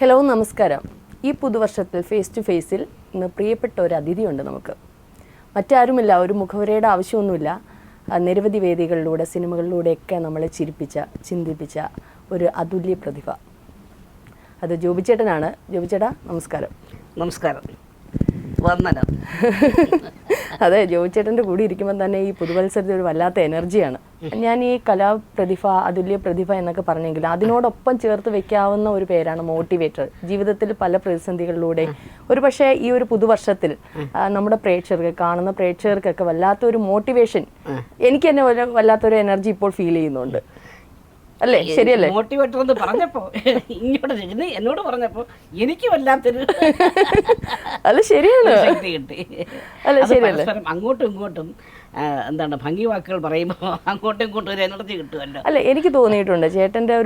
Hello, നമസ്കാരം. ഈ പുതുവർഷത്തിൽ face to ഫേസിൽ ഇന്ന് പ്രിയപ്പെട്ട ഒരു അതിഥിയുണ്ട് നമുക്ക്. മറ്റാരുമില്ല, ഒരു മുഖവരയുടെ ആവശ്യമൊന്നുമില്ല. നിരവധി വേദികളിലൂടെ സിനിമകളിലൂടെയൊക്കെ നമ്മളെ ചിരിപ്പിച്ച, ചിന്തിപ്പിച്ച ഒരു അതുല്യ പ്രതിഭ. അത് ജോബിച്ചേട്ടനാണ്. ജോബിച്ചേട്ടാ, നമസ്കാരം. നമസ്കാരം, വന്ദനം. അതെ, ജോബിച്ചേട്ടൻ്റെ കൂടി ഇരിക്കുമ്പോൾ തന്നെ ഈ പുതുവത്സരത്തിൽ ഒരു വല്ലാത്ത എനർജിയാണ്. ഞാൻ ഈ കലാപ്രതിഭ, അതുല്യ പ്രതിഭ എന്നൊക്കെ പറഞ്ഞെങ്കിൽ അതിനോടൊപ്പം ചേർത്ത് വെക്കാവുന്ന ഒരു പേരാണ് മോട്ടിവേറ്റർ. ജീവിതത്തിൽ പല പ്രതിസന്ധികളിലൂടെ ഒരു പക്ഷേ ഈ ഒരു പുതുവർഷത്തിൽ നമ്മുടെ പ്രേക്ഷകർക്ക്, കാണുന്ന പ്രേക്ഷകർക്കൊക്കെ വല്ലാത്തൊരു മോട്ടിവേഷൻ, എനിക്ക് തന്നെ വല്ലാത്തൊരു എനർജി ഇപ്പോൾ ഫീൽ ചെയ്യുന്നുണ്ട്. അല്ലേ? ശരിയല്ലേ? മോട്ടിവേറ്റർ എന്ന് പറഞ്ഞപ്പോ എന്നോട് പറഞ്ഞപ്പോ എനിക്ക് വല്ലാത്തൊരു അല്ല ശരിയാണ്, ശക്തി കിട്ടി. അല്ല ശരിയല്ലേ? അങ്ങോട്ടും ഇങ്ങോട്ടും എന്താണ് ഭംഗി വാക്കുകൾ പറയുമ്പോൾ അങ്ങോട്ടും ഇങ്ങോട്ടും ഒരു എനർജി കിട്ടുമല്ലോ. അല്ല, എനിക്ക് തോന്നിയിട്ടുണ്ട് ചേട്ടൻ്റെ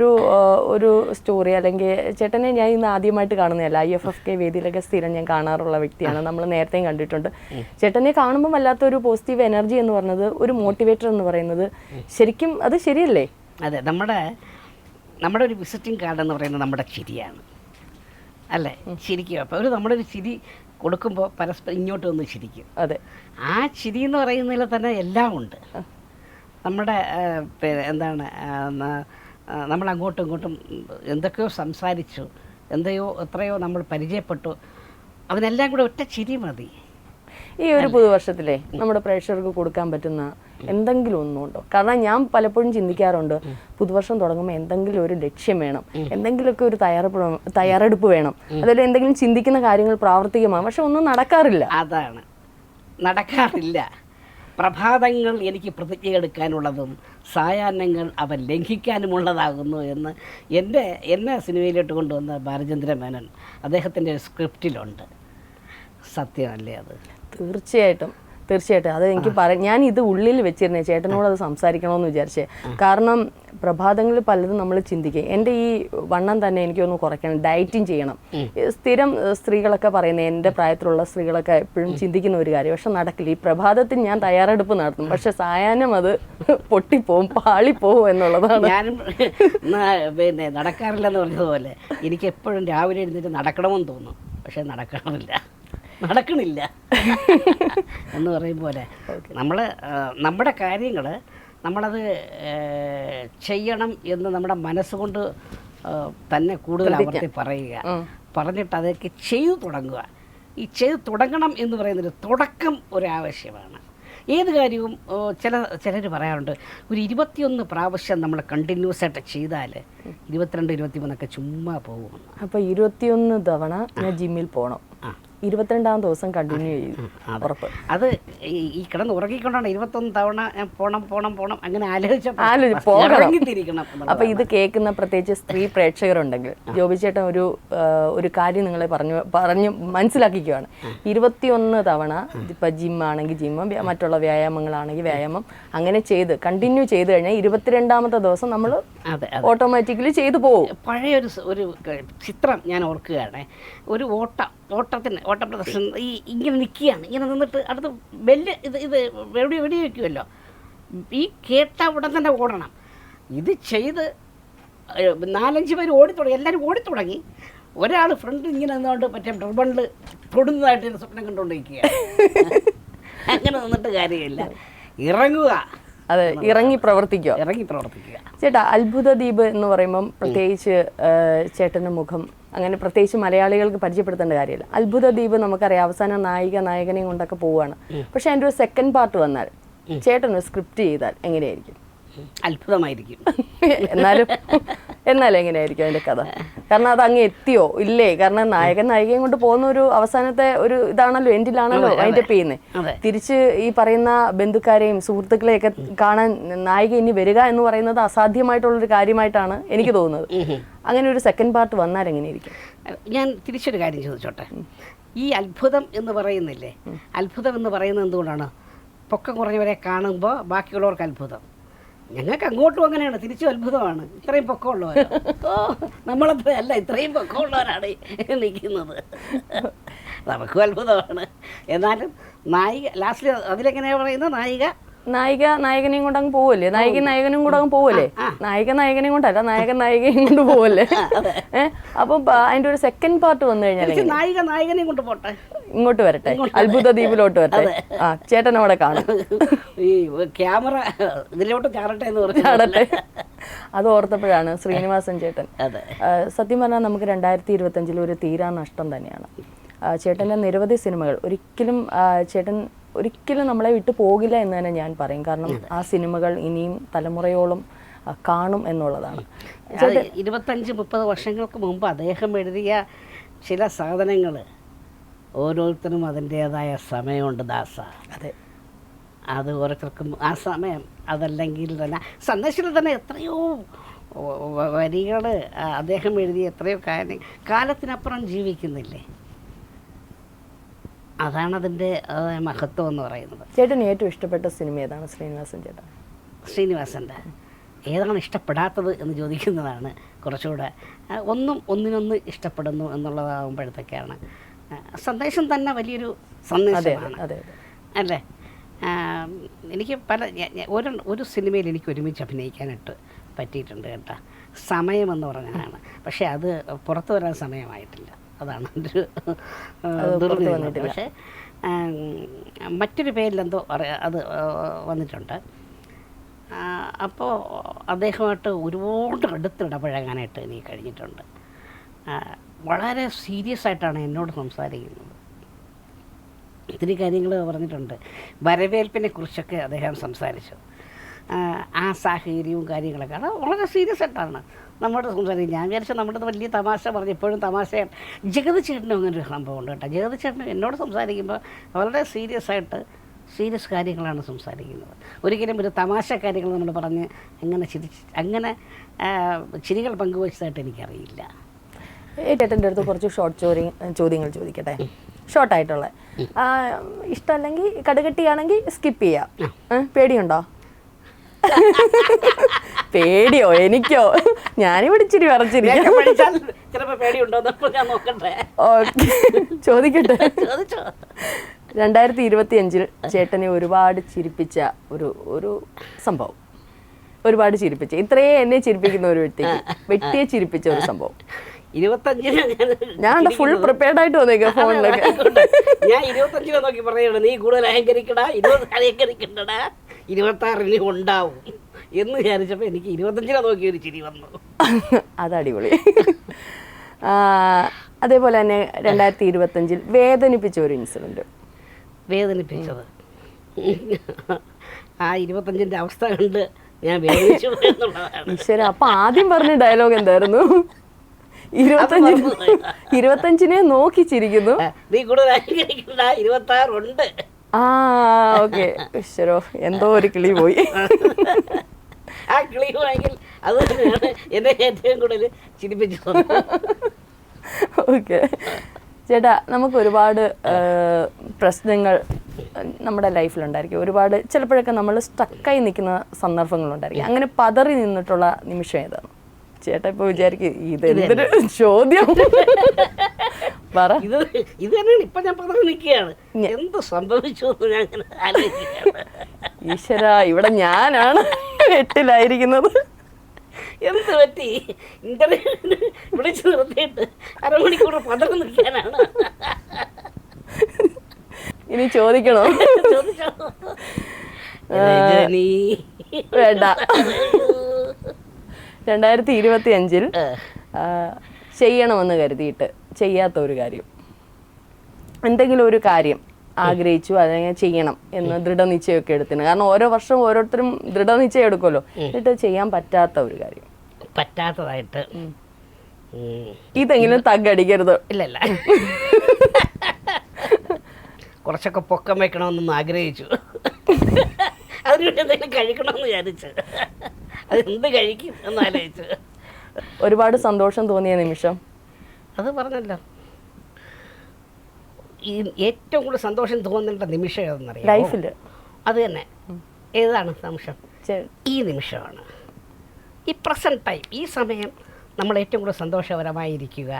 ഒരു സ്റ്റോറി, അല്ലെങ്കിൽ ചേട്ടനെ ഞാൻ ഇന്ന് ആദ്യമായിട്ട് കാണുന്നതല്ല. IFFK വേദിയിലൊക്കെ സ്ഥിരം ഞാൻ കാണാറുള്ള വ്യക്തിയാണ്. നമ്മൾ നേരത്തെയും കണ്ടിട്ടുണ്ട്. ചേട്ടനെ കാണുമ്പോൾ വല്ലാത്തൊരു പോസിറ്റീവ് എനർജി എന്ന് പറയുന്നത്, ഒരു മോട്ടിവേറ്റർ എന്ന് പറയുന്നത് ശരിക്കും അത് ശരിയല്ലേ? അതെ, നമ്മുടെ ഒരു വിസിറ്റിംഗ് കാർഡ് എന്ന് പറയുന്നത് നമ്മുടെ ചിരിയാണ്, അല്ലേ? ചിരിക്കും. അപ്പോൾ നമ്മുടെ ഒരു ചിരി കൊടുക്കുമ്പോൾ പരസ്പരം ഇങ്ങോട്ടും ഒന്ന് ചിരിക്കും. അതെ, ആ ചിരി എന്ന് പറയുന്നതിൽ തന്നെ എല്ലാം ഉണ്ട്. നമ്മുടെ എന്താണ്, നമ്മൾ അങ്ങോട്ടും ഇങ്ങോട്ടും എന്തൊക്കെയോ സംസാരിച്ചു, എത്രയോ നമ്മൾ പരിചയപ്പെട്ടു, അതിനെല്ലാം കൂടെ ഒറ്റ ചിരി മതി. ഈ ഒരു പുതുവർഷത്തിലെ നമ്മുടെ പ്രേക്ഷകർക്ക് കൊടുക്കാൻ പറ്റുന്ന എന്തെങ്കിലും ഒന്നുണ്ടോ? കാരണം ഞാൻ പലപ്പോഴും ചിന്തിക്കാറുണ്ട്, പുതുവർഷം തുടങ്ങുമ്പോൾ എന്തെങ്കിലും ഒരു ലക്ഷ്യം വേണം, എന്തെങ്കിലുമൊക്കെ ഒരു തയ്യാറെടുപ്പ് വേണം, അതുപോലെ എന്തെങ്കിലും ചിന്തിക്കുന്ന കാര്യങ്ങൾ പ്രാവർത്തികമാണ്. പക്ഷെ ഒന്നും നടക്കാറില്ല. അതാണ്, നടക്കാറില്ല. പ്രഭാതങ്ങൾ എനിക്ക് പ്രതിജ്ഞയെടുക്കാനുള്ളതും സായാഹ്നങ്ങൾ അവൻ ലംഘിക്കാനുമുള്ളതാകുന്നു എന്ന് എന്നെ സിനിമയിലോട്ട് കൊണ്ടുവന്ന ബാലചന്ദ്ര മേനോൻ അദ്ദേഹത്തിൻ്റെ സ്ക്രിപ്റ്റിലുണ്ട്. സത്യമല്ലേ അത്? തീർച്ചയായിട്ടും. അത് എനിക്ക് ഞാൻ ഇത് ഉള്ളിൽ വെച്ചിരുന്നേ, ചേട്ടനോട് അത് സംസാരിക്കണമെന്ന് വിചാരിച്ചേ. കാരണം പ്രഭാതങ്ങളിൽ പലതും നമ്മൾ ചിന്തിക്കും. എൻ്റെ ഈ വണ്ണം തന്നെ എനിക്കൊന്ന് കുറയ്ക്കണം, ഡയറ്റിങ് ചെയ്യണം. സ്ഥിരം സ്ത്രീകളൊക്കെ പറയുന്നത്, എൻ്റെ പ്രായത്തിലുള്ള സ്ത്രീകളൊക്കെ എപ്പോഴും ചിന്തിക്കുന്ന ഒരു കാര്യം. പക്ഷെ നടക്കില്ല. ഈ പ്രഭാതത്തിൽ ഞാൻ തയ്യാറെടുപ്പ് നടത്തും, പക്ഷെ സായാഹ്നം അത് പൊട്ടിപ്പോവും, പാളിപ്പോവും എന്നുള്ളതാണ്. ഞാനും നടക്കാറില്ലെന്ന് പറഞ്ഞതുപോലെ എനിക്ക് എപ്പോഴും രാവിലെ എഴുന്നേറ്റ് നടക്കണമെന്ന് തോന്നും, പക്ഷെ നടക്കണില്ല എന്ന് പറയും പോലെ നമ്മുടെ കാര്യങ്ങൾ നമ്മളത് ചെയ്യണം എന്ന് നമ്മുടെ മനസ്സുകൊണ്ട് തന്നെ കൂടുതൽ ആവർത്തി പറഞ്ഞിട്ട് അതൊക്കെ ചെയ്തു തുടങ്ങുക. ഈ ചെയ്തു തുടങ്ങണം എന്ന് പറയുന്നൊരു തുടക്കം ഒരാവശ്യമാണ്. ഏത് കാര്യവും ചിലർ പറയാറുണ്ട്, ഒരു 21 പ്രാവശ്യം നമ്മൾ കണ്ടിന്യൂസ് ആയിട്ട് ചെയ്താൽ 22, 23 ചുമ്മാ പോകുമെന്ന്. അപ്പോൾ 21 തവണ ഞാൻ ജിമ്മിൽ പോകണം, 22ാം ദിവസം കണ്ടിന്യൂ ചെയ്യും. ഉറപ്പ്. അത് ഈ കിടന്ന് ഉറങ്ങിക്കൊണ്ടാണ് 21 തവണ പോണം അങ്ങനെ ആലോചിക്കണം. അപ്പൊ ഇത് കേൾക്കുന്ന പ്രത്യേകിച്ച് സ്ത്രീ പ്രേക്ഷകരുണ്ടെങ്കിൽ ജോബിച്ചേട്ടൻ ഒരു കാര്യം നിങ്ങളെ പറഞ്ഞു മനസ്സിലാക്കിക്കുകയാണ്. 21 തവണ ഇപ്പൊ ജിമ്മാണെങ്കിൽ ജിമ്മ്, മറ്റുള്ള വ്യായാമങ്ങളാണെങ്കിൽ വ്യായാമം, അങ്ങനെ കണ്ടിന്യൂ ചെയ്ത് കഴിഞ്ഞാൽ 22ാമത്തെ ദിവസം നമ്മൾ ഓട്ടോമാറ്റിക്കലി ചെയ്തു പോകും. പഴയ ഒരു ചിത്രം ഞാൻ ഓർക്കുകയാണ്. ഒരു ഓട്ടപ്രദർശനം ഇങ്ങനെ നിൽക്കുകയാണ്. ഇങ്ങനെ നിന്നിട്ട് അടുത്ത് ബെല്ല് ഇത് വെടി വയ്ക്കുമല്ലോ, ഈ കേട്ട ഉടൻ തന്നെ ഓടണം. ഇത് ചെയ്ത് 4-5 പേര് ഓടിത്തുടങ്ങി, എല്ലാവരും ഓടിത്തുടങ്ങി. ഒരാൾ ഫ്രണ്ട് ഇങ്ങനെ നിന്നുകൊണ്ട് മറ്റേ ഡ്രിബണിൽ തൊടുന്നതായിട്ട് സ്വപ്നം കണ്ടുകൊണ്ടിരിക്കുക. അങ്ങനെ നിന്നിട്ട് കാര്യമില്ല, ഇറങ്ങുക. അതെ, ഇറങ്ങി പ്രവർത്തിക്കുക. ചേട്ടാ, അത്ഭുത ദ്വീപ് എന്ന് പറയുമ്പം പ്രത്യേകിച്ച് ചേട്ടൻ്റെ മുഖം അങ്ങനെ പ്രത്യേകിച്ച് മലയാളികൾക്ക് പരിചയപ്പെടുത്തേണ്ട കാര്യമില്ല. അത്ഭുത ദ്വീപ് നമുക്കറിയാം, അവസാനം നായികനെയും കൊണ്ടൊക്കെ പോവുകയാണ്. പക്ഷെ അതിൻ്റെ ഒരു സെക്കൻഡ് പാർട്ട് വന്നാൽ, ചേട്ടൻ ഒരു സ്ക്രിപ്റ്റ് ചെയ്താൽ എങ്ങനെയായിരിക്കും? അത്ഭുതമായിരിക്കും. എന്നാലും എങ്ങനെയായിരിക്കും അതിൻ്റെ കഥ? കാരണം അത് അങ്ങ് എത്തിയോ ഇല്ലേ? കാരണം നായികയും കൊണ്ട് പോകുന്ന ഒരു അവസാനത്തെ ഒരു ഇതാണല്ലോ, എൻഡിലാണല്ലോ അതിൻ്റെ ചെയ്യുന്നത്. തിരിച്ച് ഈ പറയുന്ന ബന്ധുക്കാരെയും സുഹൃത്തുക്കളെയൊക്കെ കാണാൻ നായിക ഇനി വരിക എന്ന് പറയുന്നത് അസാധ്യമായിട്ടുള്ളൊരു കാര്യമായിട്ടാണ് എനിക്ക് തോന്നുന്നത്. അങ്ങനെ ഒരു സെക്കൻഡ് പാർട്ട് വന്നാൽ എങ്ങനെയായിരിക്കും? ഞാൻ തിരിച്ചൊരു കാര്യം ചോദിച്ചോട്ടെ. ഈ അത്ഭുതം എന്ന് പറയുന്നില്ലേ, അത്ഭുതം എന്ന് പറയുന്നത് എന്തുകൊണ്ടാണ്? പൊക്കം കുറഞ്ഞവരെ കാണുമ്പോൾ ബാക്കിയുള്ളവർക്ക് അത്ഭുതം. ഞങ്ങൾക്ക് അങ്ങോട്ടും അങ്ങനെയാണ്, തിരിച്ചും അത്ഭുതമാണ്. ഇത്രയും പൊക്കമുള്ളവർ, നമ്മളത്ര അല്ല, ഇത്രയും പൊക്കമുള്ളവരാണ് നിൽക്കുന്നത്. നമുക്കും അത്ഭുതമാണ്. എന്നാലും നായിക ലാസ്റ്റിൽ അതിലെങ്ങനെയാണ് പറയുന്നത്, നായിക നായകനെയും കൊണ്ട് അങ്ങ് പോവല്ലേ, നായകനും കൂടെ അങ്ങ് പോവല്ലേ, നായകനെയും കൊണ്ടല്ല, നായകനെയും കൊണ്ട് പോവല്ലേ. അപ്പം അതിന്റെ ഒരു സെക്കൻഡ് പാർട്ട് വന്നു കഴിഞ്ഞാൽ നായകനെയും കൊണ്ട് പോട്ടെ, ഇങ്ങോട്ട് വരട്ടെ, അത്ഭുത ദ്വീപിലോട്ട് വരട്ടെ. ചേട്ടൻ അവിടെ കാണും, ഈ ക്യാമറ ഇതിലോട്ട് ചാടട്ടെ എന്ന് പറഞ്ഞു ചാടട്ടെ. അത് ഓർത്തപ്പോഴാണ് ശ്രീനിവാസൻ ചേട്ടൻ. സത്യം പറഞ്ഞാൽ നമുക്ക് 2025 ഒരു തീരാ നഷ്ടം തന്നെയാണ്. ചേട്ടൻ്റെ നിരവധി സിനിമകൾ ഒരിക്കലും നമ്മളെ വിട്ടു പോകില്ല എന്ന് തന്നെ ഞാൻ പറയും. കാരണം ആ സിനിമകൾ ഇനിയും തലമുറയോളം കാണും എന്നുള്ളതാണ്. 25-30 വർഷങ്ങൾക്ക് മുമ്പ് അദ്ദേഹം എഴുതിയ ചില സാധനങ്ങൾ ഓരോരുത്തരും അതിൻ്റേതായ സമയമുണ്ട് ദാസ. അതെ, അത് ഓരോരുത്തർക്കും ആ സമയം, അതല്ലെങ്കിൽ തന്നെ സന്ദേശത്തിൽ തന്നെ എത്രയോ വരികൾ അദ്ദേഹം എഴുതിയ എത്രയോ കാലത്തിനപ്പുറം ജീവിക്കുന്നില്ലേ. അതാണ് അതിൻ്റെ മഹത്വം എന്ന് പറയുന്നത്. ചേട്ടന് ഏറ്റവും ഇഷ്ടപ്പെട്ട സിനിമ ഏതാണ് ശ്രീനിവാസൻ ചേട്ടൻ? ശ്രീനിവാസൻ്റെ ഏതാണ് ഇഷ്ടപ്പെടാത്തത് എന്ന് ചോദിക്കുന്നതാണ് കുറച്ചുകൂടെ. ഒന്നിനൊന്ന് ഇഷ്ടപ്പെടുന്നു എന്നുള്ളതാകുമ്പോഴത്തേക്കാണ്. സന്ദേശം തന്നെ വലിയൊരു സന്ദേശമാണ് അല്ലേ. എനിക്ക് ഒരു സിനിമയിൽ എനിക്ക് ഒരുമിച്ച് അഭിനയിക്കാനായിട്ട് പറ്റിയിട്ടുണ്ട് കേട്ടോ. സമയമെന്ന് പറഞ്ഞതാണ്. പക്ഷേ അത് പുറത്തു വരാൻ സമയമായിട്ടില്ല. അതാണ് എൻ്റെ ഒരു ദുർവ്വന്നിട്ട്. പക്ഷേ മറ്റൊരു പേരിലെന്തോ അത് വന്നിട്ടുണ്ട്. അപ്പോൾ അദ്ദേഹമായിട്ട് ഒരുപാട് അടുത്തിടപഴകാനായിട്ട് എനിക്ക് കഴിഞ്ഞിട്ടുണ്ട്. വളരെ സീരിയസ് ആയിട്ടാണ് എന്നോട് സംസാരിക്കുന്നത്. ഒത്തിരി കാര്യങ്ങൾ പറഞ്ഞിട്ടുണ്ട്. വരവേൽപ്പിനെ കുറിച്ചൊക്കെ അദ്ദേഹം സംസാരിച്ചു. ആ സാഹചര്യവും കാര്യങ്ങളൊക്കെ അത് വളരെ സീരിയസ് ആയിട്ടാണ് നമ്മുടെ സംസാരിക്കുന്നത്. ഞാൻ വിചാരിച്ച നമ്മുടെ വലിയ തമാശ പറഞ്ഞ് എപ്പോഴും തമാശയാണ്. ജഗതി ചേട്ടനും അങ്ങനെ ഒരു സംഭവം ഉണ്ട് കേട്ടോ. ജഗതി ചേട്ടനും എന്നോട് സംസാരിക്കുമ്പോൾ വളരെ സീരിയസ് കാര്യങ്ങളാണ് സംസാരിക്കുന്നത്. ഒരിക്കലും ഒരു തമാശ കാര്യങ്ങൾ നമ്മൾ പറഞ്ഞ് അങ്ങനെ ചിരികൾ പങ്കുവച്ചതായിട്ട് എനിക്കറിയില്ല. ചേട്ടൻ്റെ അടുത്ത് കുറച്ച് ചോദ്യങ്ങൾ ചോദിക്കട്ടെ, ഷോർട്ടായിട്ടുള്ള. ഇഷ്ടമല്ലെങ്കിൽ കടുകട്ടിയാണെങ്കിൽ സ്കിപ്പ് ചെയ്യാം. പേടിയുണ്ടോ? പേടിയോ? എനിക്കോ? ഞാനിവിടെ ഇച്ചിരി വിറച്ചിരിക്കും. ചോദിക്കട്ടെ. 2025 ചേട്ടനെ ഒരുപാട് ചിരിപ്പിച്ച ഒരു സംഭവം, ഒരുപാട് ചിരിപ്പിച്ച, ഇത്രയും എന്നെ ചിരിപ്പിക്കുന്ന ഒരു വ്യക്തിയെ ചിരിപ്പിച്ച ഒരു സംഭവം. 25 ഞാൻ ഫുൾ പ്രിപ്പയർഡ് ആയിട്ട് വന്നേക്കാം ഫോണിലൊക്കെ. ഞാൻ 25 നോക്കി പറയുകയാണ്, നീ കൂടുതൽ അഹങ്കരിക്കടാ, 20 അഹങ്കരിക്കണ്ടടാ, 26 ഉണ്ടാവും എന്ന് വിചാരിച്ചപ്പോൾ എനിക്ക് 25 നോക്കി ഒരു ചിരി വന്നു. അത് അടിപൊളി. അതേപോലെ തന്നെ 2025 വേദനിപ്പിച്ച ഒരു ഇൻസിഡന്റ്. വേദനിപ്പിച്ചത് ആ 25ന്റെ അവസ്ഥ കണ്ട് ഞാൻ വേദനിച്ചു എന്നുള്ളതാണ്. ഈശ്വര, അപ്പൊ ആദ്യം പറഞ്ഞ ഡയലോഗ് എന്തായിരുന്നു? 25നെ നോക്കി ചിരിക്കുന്നു, നീ കൂടുതൽ അഹങ്കരിക്കണ്ട, 26 ഉണ്ട്. ഓക്കെ. ഈശ്വരോ, എന്തോ ഒരു കിളി പോയി. ആ കിളി പോയെങ്കിൽ അത് തന്നെയാണ് എന്നെ ഏറ്റവും കൂടുതൽ ചിരിപ്പിച്ചത്. ഓക്കെ ചേട്ടാ, നമുക്ക് ഒരുപാട് പ്രശ്നങ്ങൾ നമ്മുടെ ലൈഫിലുണ്ടായിരിക്കും. ഒരുപാട് ചിലപ്പോഴൊക്കെ നമ്മൾ സ്റ്റക്കായി നിൽക്കുന്ന സന്ദർഭങ്ങളുണ്ടായിരിക്കും. അങ്ങനെ പതറി നിന്നിട്ടുള്ള നിമിഷം ഏതാണ്? ചേട്ടാ ഇപ്പൊ വിചാരിക്കും ഇതെന്തൊരു ചോദ്യം. ഇത് തന്നെയാണ് ഇപ്പൊ ഞാൻ പതറി നിൽക്കുകയാണ്. എന്ത് സംഭവിച്ചു എന്ന് ഞാൻ ആലോചിക്കുകയാണ്. ഈശ്വര, ഇവിടെ ഞാനാണ് 8-ലായിരിക്കുന്നത്. എന്ത് പറ്റി? ഇന്റർവ്യൂവിന് വിളിച്ചു നിർത്തിയിട്ട് അരമണിക്കൂർ പതറി നിൽക്കാനാണ്. ഇനി ചോദിക്കണോ? വേണ്ട. 2025 ചെയ്യണമെന്ന് കരുതിയിട്ട് ചെയ്യാത്ത ഒരു കാര്യം, എന്തെങ്കിലും ഒരു കാര്യം ആഗ്രഹിച്ചു അല്ലെങ്കിൽ ചെയ്യണം എന്ന് ദൃഢനിശ്ചയമൊക്കെ എടുത്തിന്. കാരണം ഓരോ വർഷവും ഓരോരുത്തരും ദൃഢനിശ്ചയം എടുക്കുമല്ലോ. എന്നിട്ട് ചെയ്യാൻ പറ്റാത്ത ഒരു കാര്യം. പറ്റാത്തതായിട്ട് ഇതെങ്കിലും തగ్గടിക്കരുത്. ഇല്ലല്ല, കുറച്ചൊക്കെ പൊക്കം വെക്കണമെന്നൊന്ന് ആഗ്രഹിച്ചു. അതിനുവേണ്ടി എന്തെങ്കിലും കഴിക്കണമെന്ന് വിചാരിച്ചു. അതെന്ത് കഴിക്കും എന്നാലോചിച്ചു. ഒരുപാട് സന്തോഷം തോന്നിയ നിമിഷം? അത് പറഞ്ഞല്ലോ, ഈ ഏറ്റവും കൂടുതൽ സന്തോഷം തോന്നേണ്ട നിമിഷം ഏതെന്നറിയാം ലൈഫിൽ? അത് തന്നെ. ഏതാണ് നിമിഷം? ഈ നിമിഷമാണ്. ഈ പ്രസൻറ്റ് ടൈം, ഈ സമയം നമ്മൾ ഏറ്റവും കൂടുതൽ സന്തോഷകരമായിരിക്കുക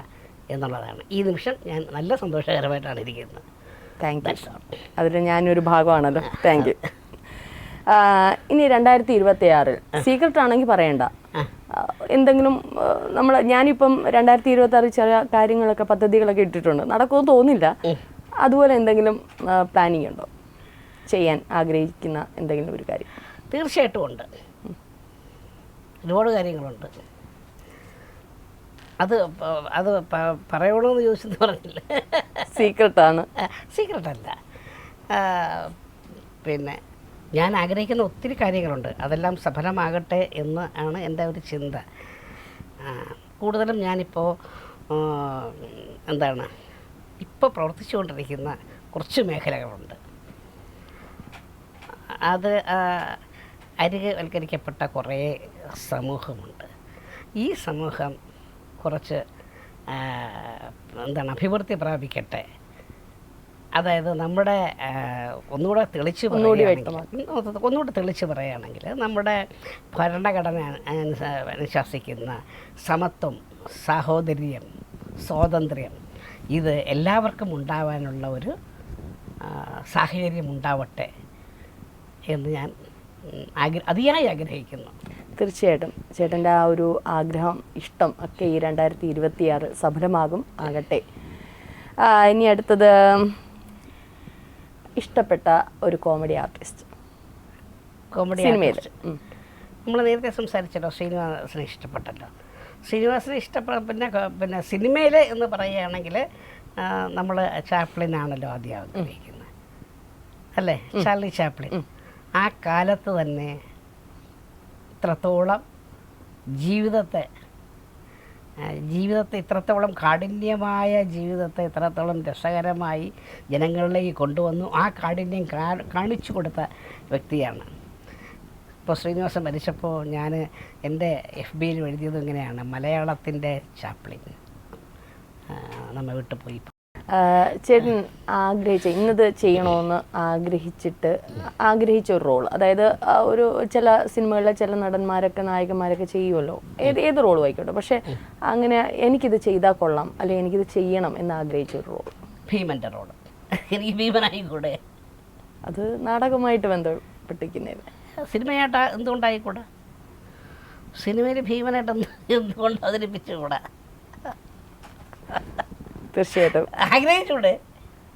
എന്നുള്ളതാണ്. ഈ നിമിഷം ഞാൻ നല്ല സന്തോഷകരമായിട്ടാണ് ഇരിക്കുന്നത്. Thank you. അതിൽ ഞാനൊരു ഭാഗമാണല്ലോ. Thank you. ഇനി 2026 സീക്രട്ട് ആണെങ്കിൽ പറയണ്ട. എന്തെങ്കിലും ഞാനിപ്പം 2026 ചില കാര്യങ്ങളൊക്കെ പദ്ധതികളൊക്കെ ഇട്ടിട്ടുണ്ട്, നടക്കുമെന്ന് തോന്നില്ല. അതുപോലെ എന്തെങ്കിലും പ്ലാനിങ് ഉണ്ടോ, ചെയ്യാൻ ആഗ്രഹിക്കുന്ന എന്തെങ്കിലും ഒരു കാര്യം? തീർച്ചയായിട്ടും ഉണ്ട്, ഒരുപാട് കാര്യങ്ങളുണ്ട്. അത് പറയണമെന്ന് ചോദിച്ചെന്ന് പറഞ്ഞില്ലേ, സീക്രട്ടാണ്. സീക്രട്ടല്ല, പിന്നെ ഞാൻ ആഗ്രഹിക്കുന്ന ഒത്തിരി കാര്യങ്ങളുണ്ട്. അതെല്ലാം സഫലമാകട്ടെ എന്ന് ആണ് എൻ്റെ ഒരു ചിന്ത. കൂടുതലും ഞാനിപ്പോൾ ഇപ്പോൾ പ്രവർത്തിച്ചുകൊണ്ടിരിക്കുന്ന കുറച്ച് മേഖലകളുണ്ട്. അത് അരികവൽക്കരിക്കപ്പെട്ട കുറേ സമൂഹമുണ്ട്. ഈ സമൂഹം കുറച്ച് അഭിവൃദ്ധി പ്രാപിക്കട്ടെ. അതായത് നമ്മുടെ ഒന്നുകൂടെ തെളിച്ച് പറയുകയാണെങ്കിൽ നമ്മുടെ ഭരണഘടന അനുശാസിക്കുന്ന സമത്വം, സാഹോദര്യം, സ്വാതന്ത്ര്യം ഇത് എല്ലാവർക്കും ഉണ്ടാവാനുള്ള ഒരു സാഹചര്യം ഉണ്ടാവട്ടെ എന്ന് ഞാൻ അതിയായി ആഗ്രഹിക്കുന്നു. തീർച്ചയായിട്ടും ചേട്ടൻ്റെ ആ ഒരു ആഗ്രഹം, ഇഷ്ടം ഒക്കെ ഈ 2026 സഫലമാകും, ആകട്ടെ. ഇനി അടുത്തത്, ഇഷ്ടപ്പെട്ട ഒരു കോമഡി ആർട്ടിസ്റ്റ് സിനിമയിൽ? നമ്മൾ നേരത്തെ സംസാരിച്ചല്ലോ, ശ്രീനിവാസനെ ഇഷ്ടപ്പെട്ടല്ലോ. ശ്രീനിവാസനെ പിന്നെ സിനിമയിൽ എന്ന് പറയുകയാണെങ്കിൽ നമ്മൾ ചാപ്ലിനാണല്ലോ ആദ്യം ആഗ്രഹിക്കുന്നത്, അല്ലേ? Charlie Chaplin. ആ കാലത്ത് തന്നെ ഇത്രത്തോളം ജീവിതത്തെ ഇത്രത്തോളം കാഠിന്യമായ ജീവിതത്തെ ഇത്രത്തോളം രസകരമായി ജനങ്ങളിലേക്ക് കൊണ്ടുവന്നു. ആ കാഠിന്യം കാണിച്ചു കൊടുത്ത വ്യക്തിയാണ്. ഇപ്പോൾ ശ്രീനിവാസൻ മരിച്ചപ്പോൾ ഞാൻ എൻ്റെ FBയിൽ എഴുതിയത് ഇങ്ങനെയാണ്: മലയാളത്തിൻ്റെ ചാപ്ലിൻ നമ്മെ വിട്ടു പോയി. ചേട്ടൻ ഇന്നത് ചെയ്യണമെന്ന് ആഗ്രഹിച്ച ഒരു റോൾ, അതായത് ഒരു ചില സിനിമകളിലെ ചില നടന്മാരൊക്കെ നായകന്മാരൊക്കെ ചെയ്യുമല്ലോ, ഏത് റോളും ആയിക്കോട്ടെ, പക്ഷെ അങ്ങനെ എനിക്കിത് ചെയ്താൽ കൊള്ളാം, അല്ലെങ്കിൽ എനിക്കിത് ചെയ്യണം എന്ന് ആഗ്രഹിച്ച ഒരു റോൾ? ഭീമൻ്റെ റോൾ. എനിക്ക് ഭീമനായിക്കൂടെ? അത് നാടകമായിട്ട് ബന്ധപ്പെട്ടിരിക്കുന്നത്. സിനിമയായിട്ട് എന്തുകൊണ്ടായിക്കൂടെ? സിനിമയിൽ ഭീമനായിട്ട് എന്തുകൊണ്ട് അവതരിപ്പിച്ചുകൂടാ? തീർച്ചയായിട്ടും ആഗ്രഹിച്ചൂടെ?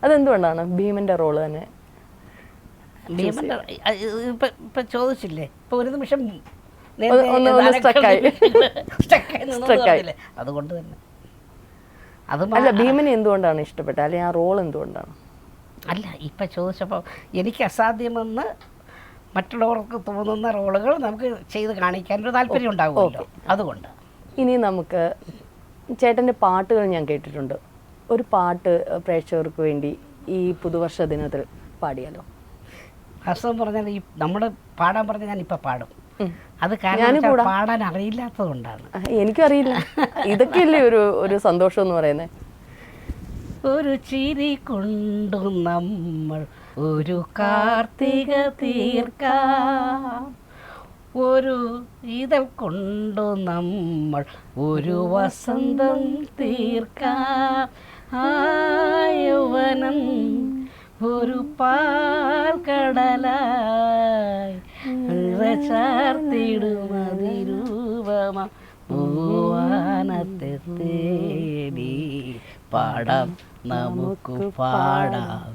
അതെന്തുകൊണ്ടാണ് ഭീമന്റെ റോള് തന്നെ? ഭീമന്റെ ഇപ്പൊ ചോദിച്ചില്ലേ, ഇപ്പൊ ഒരു നിമിഷം അതുകൊണ്ട് തന്നെ. അല്ല, ഭീമനെ എന്തുകൊണ്ടാണ് ഇഷ്ടപ്പെട്ടത്, അല്ലെങ്കിൽ ആ റോൾ എന്തുകൊണ്ടാണ്? അല്ല, ഇപ്പൊ ചോദിച്ചപ്പോൾ എനിക്ക് അസാധ്യമെന്ന് മറ്റുള്ളവർക്ക് തോന്നുന്ന റോളുകൾ നമുക്ക് ചെയ്ത് കാണിക്കാനൊരു താല്പര്യം ഉണ്ടാകുമല്ലോ, അതുകൊണ്ട്. ഇനി നമുക്ക് ചേട്ടൻ്റെ പാട്ടുകൾ ഞാൻ കേട്ടിട്ടുണ്ട്, ഒരു പാട്ട് പ്രേക്ഷകർക്ക് വേണ്ടി ഈ പുതുവർഷ ദിനത്തിൽ പാടിയാലോ? വാസ്തവം പറഞ്ഞാൽ നമ്മൾ പാടാൻ പറഞ്ഞാൽ ഞാനിപ്പോൾ പാടും. അത് കാരണം പാടാൻ അറിയില്ലാത്തത് കൊണ്ടാണ്. എനിക്കും അറിയില്ല, ഇതൊക്കെയല്ലേ ഒരു സന്തോഷം എന്ന് പറയുന്നത്. ഒരു ചിരി കൊണ്ടു നമ്മൾ ഒരു കാർത്തിക തീർക്കാം, ഒരു ഇതൾ കൊണ്ടു നമ്മൾ ഒരു വസന്തം തീർക്കാം, യൗവനം ഒരു പാൽക്കടലായി ചാർത്തിടുമതിരൂപമാം പൂവാനത്തെ തേടി പാടാം നമുക്ക് പാടാം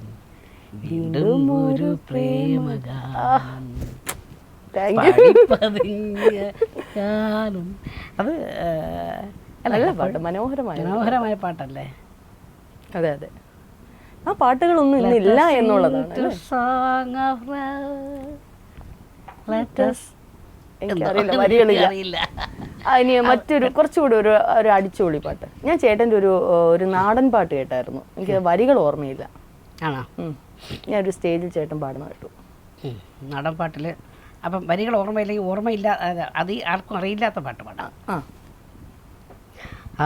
വീണ്ടും ഒരു പ്രേമഗാനം. അത് നല്ല പാട്ട്, മനോഹരമായ പാട്ടല്ലേ? അതെ അതെ, ആ പാട്ടുകളൊന്നും ഇന്നില്ല എന്നുള്ളതാണ്. എനിക്കറിയില്ല, വരികളില്ല. ഇനി മറ്റൊരു കുറച്ചുകൂടി ഒരു അടിച്ചുപൊളി പാട്ട്. ഞാൻ ചേട്ടൻ്റെ ഒരു നാടൻ പാട്ട് കേട്ടായിരുന്നു, എനിക്ക് വരികൾ ഓർമ്മയില്ല. ആണോ? ഞാനൊരു സ്റ്റേജിൽ ചേട്ടൻ പാടുന്ന കേട്ടു. നാടൻ പാട്ടിൽ അപ്പം വരികൾ ഓർമ്മയില്ലെങ്കിൽ ഓർമ്മയില്ല, അത് ആർക്കും അറിയില്ലാത്ത പാട്ട് പാടാം.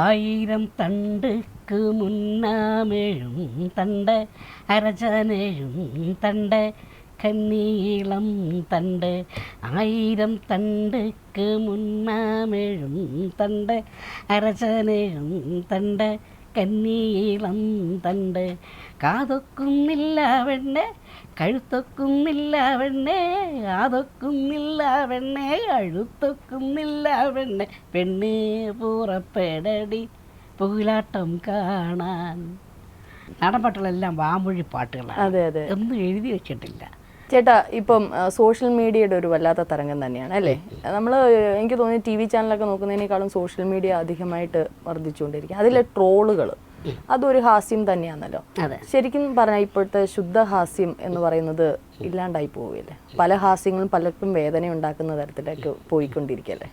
ആയിരം തണ്ടുക്ക് മുന്നാമേഴും തണ്ട് അരചനേഴും തണ്ട് കന്നീളം തണ്ട്, ആയിരം തണ്ടുക്ക് മുന്നാമേഴും തണ്ട് അരചനേഴും തണ്ട് കന്നീളം തണ്ട്, കാതൊക്കുന്നില്ല പെണ്ണെ കഴുത്തൊക്കുന്നില്ല പെണ്ണെ കാതൊക്കുന്നില്ല പെണ്ണെ കഴുത്തൊക്കുന്നില്ല പെണ്ണെ പെണ്ണെ പുറപ്പെടടി പൂലാട്ടം കാണാൻ. നാടൻ പാട്ടുകളെല്ലാം വാമൊഴി പാട്ടുകളാണ്. അതെ അതെ, ഒന്നും എഴുതി വെച്ചിട്ടില്ല. ചേട്ടാ ഇപ്പം സോഷ്യൽ മീഡിയയുടെ ഒരു വല്ലാത്ത തരംഗം തന്നെയാണ് അല്ലേ? നമ്മൾ എനിക്ക് തോന്നി ടി വി ചാനലൊക്കെ നോക്കുന്നതിനേക്കാളും സോഷ്യൽ മീഡിയ അധികമായിട്ട് വർദ്ധിച്ചുകൊണ്ടിരിക്കുക. അതിലെ ട്രോളുകൾ അതൊരു ഹാസ്യം തന്നെയാണല്ലോ. ശരിക്കും പറഞ്ഞാൽ ഇപ്പോഴത്തെ ശുദ്ധ ഹാസ്യം എന്ന് പറയുന്നത് ഇല്ലാണ്ടായി പോവുകയല്ലേ? പല ഹാസ്യങ്ങളും പലർക്കും വേദന ഉണ്ടാക്കുന്ന തരത്തിലേക്ക് പോയിക്കൊണ്ടിരിക്കുകയല്ലേ?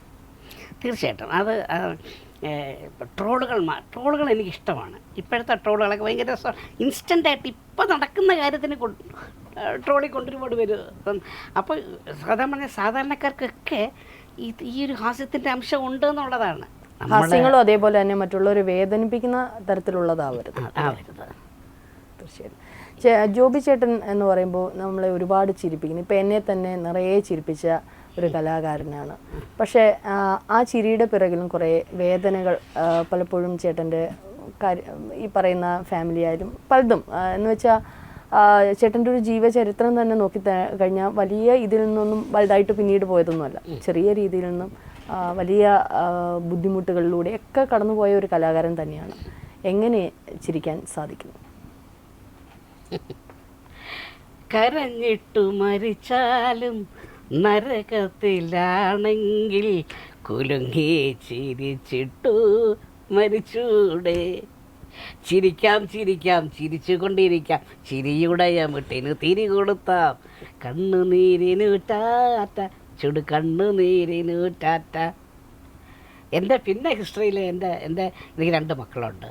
തീർച്ചയായിട്ടും അത് ട്രോളുകൾ എനിക്കിഷ്ടമാണ്. ഇപ്പോഴത്തെ ട്രോളുകളൊക്കെ ഭയങ്കര ഇൻസ്റ്റൻ്റായിട്ട് ഇപ്പം നടക്കുന്ന കാര്യത്തിന് ട്രോളിക്കൊണ്ട് ഒരുപാട് പേര്. അപ്പോൾ സാധാരണക്കാർക്കൊക്കെ ഈ ഒരു ഹാസ്യത്തിൻ്റെ അംശം ഉണ്ട് എന്നുള്ളതാണ്. ഹാസ്യങ്ങളും അതേപോലെ തന്നെ മറ്റുള്ളവരെ വേദനിപ്പിക്കുന്ന തരത്തിലുള്ളതാവരുത്. തീർച്ചയായും. ജോബി ചേട്ടൻ എന്ന് പറയുമ്പോൾ നമ്മളെ ഒരുപാട് ചിരിപ്പിക്കുന്നു. ഇപ്പം എന്നെ തന്നെ നിറയെ ചിരിപ്പിച്ച ഒരു കലാകാരനാണ്. പക്ഷേ ആ ചിരിയുടെ പിറകിലും കുറേ വേദനകൾ പലപ്പോഴും ചേട്ടൻ്റെ ഈ പറയുന്ന ഫാമിലി ആയാലും പലതും എന്ന് വെച്ചാൽ ചേട്ടൻ്റെ ഒരു ജീവചരിത്രം തന്നെ നോക്കി കഴിഞ്ഞാൽ വലിയ ഇതിൽ നിന്നൊന്നും വലുതായിട്ട് പിന്നീട് പോയതൊന്നുമല്ല. ചെറിയ രീതിയിൽ നിന്നും വലിയ ബുദ്ധിമുട്ടുകളിലൂടെയൊക്കെ കടന്നുപോയ ഒരു കലാകാരൻ തന്നെയാണ്. എങ്ങനെ ചിരിക്കാൻ സാധിക്കുന്നു? കരഞ്ഞിട്ടു മരിച്ചാലും നരകത്തിലാണെങ്കിൽ കുലുങ്ങി ചിരിച്ചിട്ടു മരിച്ചൂടെ. ചിരിക്കാം ചിരിക്കാം ചിരിച്ചുകൊണ്ടിരിക്കാം, ചിരിയുടെ മുട്ടിന് തിരി കൊടുത്താം, കണ്ണുനീരിനു ടാറ്റ ചുടു കണ്ണുനീരിനു ടാറ്റ. എൻ്റെ പിന്നെ ഹിസ്റ്ററിയിൽ എനിക്ക് 2 മക്കളുണ്ട്.